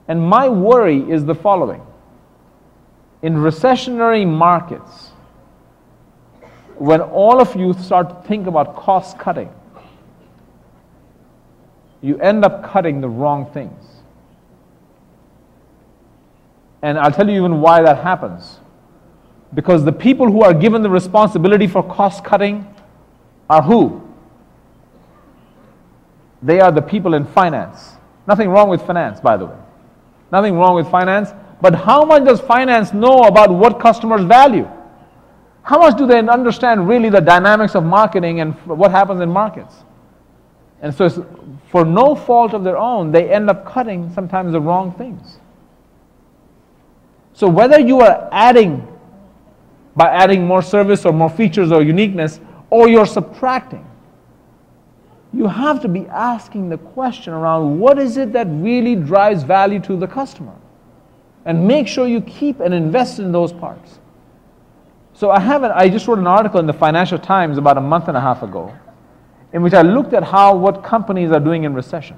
And my worry is the following. In recessionary markets, when all of you start to think about cost cutting, you end up cutting the wrong things. And I'll tell you even why that happens. Because the people who are given the responsibility for cost cutting are who? They are the people in finance. Nothing wrong with finance, by the way. Nothing wrong with finance. But how much does finance know about what customers value? How much do they understand really the dynamics of marketing and what happens in markets? And so for no fault of their own, they end up cutting sometimes the wrong things. So whether you are adding, by adding more service or more features or uniqueness, or you're subtracting, you have to be asking the question around what is it that really drives value to the customer? And make sure you keep and invest in those parts. So I just wrote an article in the Financial Times about a month and a half ago, in which I looked at what companies are doing in recession.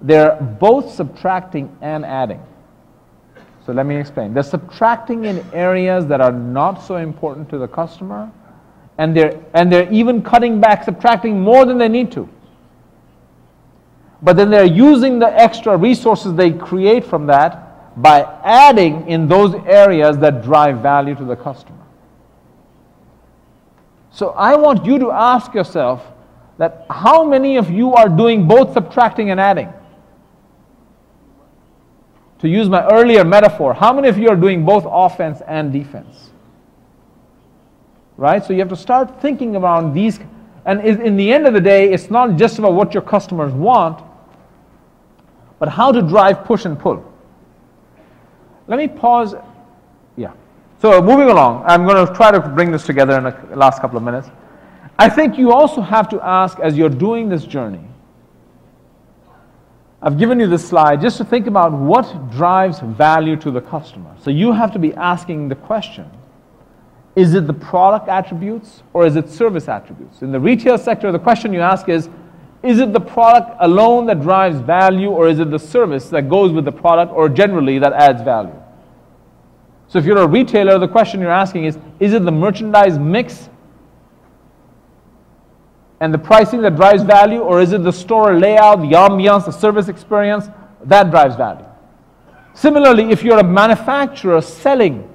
They're both subtracting and adding. So let me explain. They're subtracting in areas that are not so important to the customer, and they're even cutting back, subtracting more than they need to. But then they're using the extra resources they create from that by adding in those areas that drive value to the customer. So I want you to ask yourself that how many of you are doing both subtracting and adding? To use my earlier metaphor, how many of you are doing both offense and defense? Right? So you have to start thinking around these, and in the end of the day, it's not just about what your customers want, but how to drive push and pull. Let me pause. Yeah. So moving along, I'm going to try to bring this together in the last couple of minutes. I think you also have to ask, as you're doing this journey, I've given you this slide just to think about what drives value to the customer. So you have to be asking the question, is it the product attributes or is it service attributes? In the retail sector, the question you ask is it the product alone that drives value, or is it the service that goes with the product, or generally that adds value? So if you're a retailer, the question you're asking is it the merchandise mix and the pricing that drives value, or is it the store layout, the ambiance, the service experience that drives value? Similarly, if you're a manufacturer selling,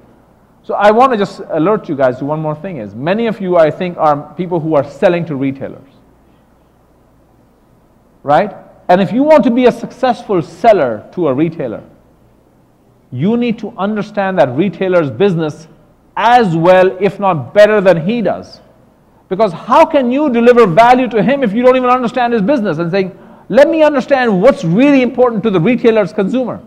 so I want to just alert you guys to one more thing is, many of you I think are people who are selling to retailers. Right? And if you want to be a successful seller to a retailer, you need to understand that retailer's business as well, if not better than he does. Because how can you deliver value to him if you don't even understand his business? And saying, let me understand what's really important to the retailer's consumer.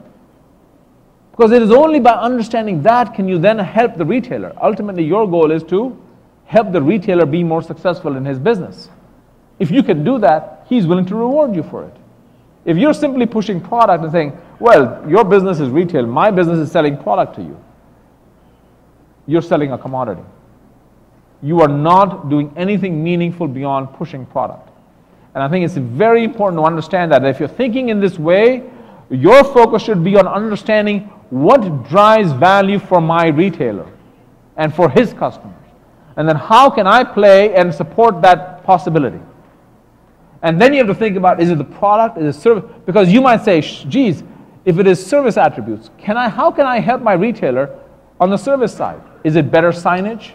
Because it is only by understanding that can you then help the retailer. Ultimately, your goal is to help the retailer be more successful in his business. If you can do that, he's willing to reward you for it. If you're simply pushing product and saying, well, your business is retail, my business is selling product to you, you're selling a commodity. You are not doing anything meaningful beyond pushing product. And I think it's very important to understand that if you're thinking in this way, your focus should be on understanding what drives value for my retailer and for his customers. And then how can I play and support that possibility? And then you have to think about, is it the product, is it service? Because you might say, geez, if it is service attributes, how can I help my retailer on the service side? Is it better signage?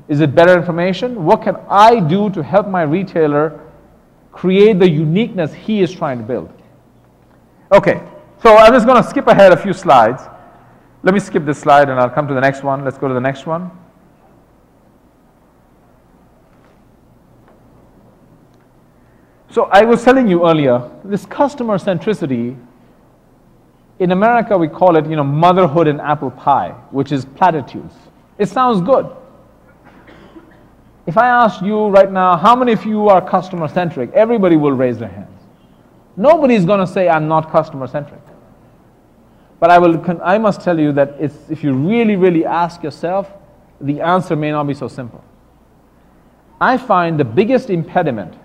Is it better information? What can I do to help my retailer create the uniqueness he is trying to build? Okay, so I'm just going to skip ahead a few slides. Let me skip this slide and I'll come to the next one. Let's go to the next one. So I was telling you earlier, this customer centricity, in America we call it, motherhood in apple pie, which is platitudes. It sounds good. If I asked you right now, how many of you are customer centric? Everybody will raise their hands. Nobody's going to say I'm not customer centric. But I must tell you that if you really, really ask yourself, the answer may not be so simple. I find the biggest impediment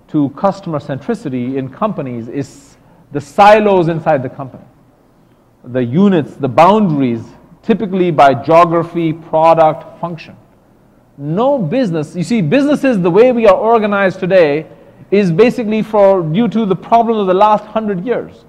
to customer centricity in companies is the silos inside the company, the units, the boundaries, typically by geography, product, function. No business, you see, businesses, the way we are organized today, is basically due to the problem of the last 100 years.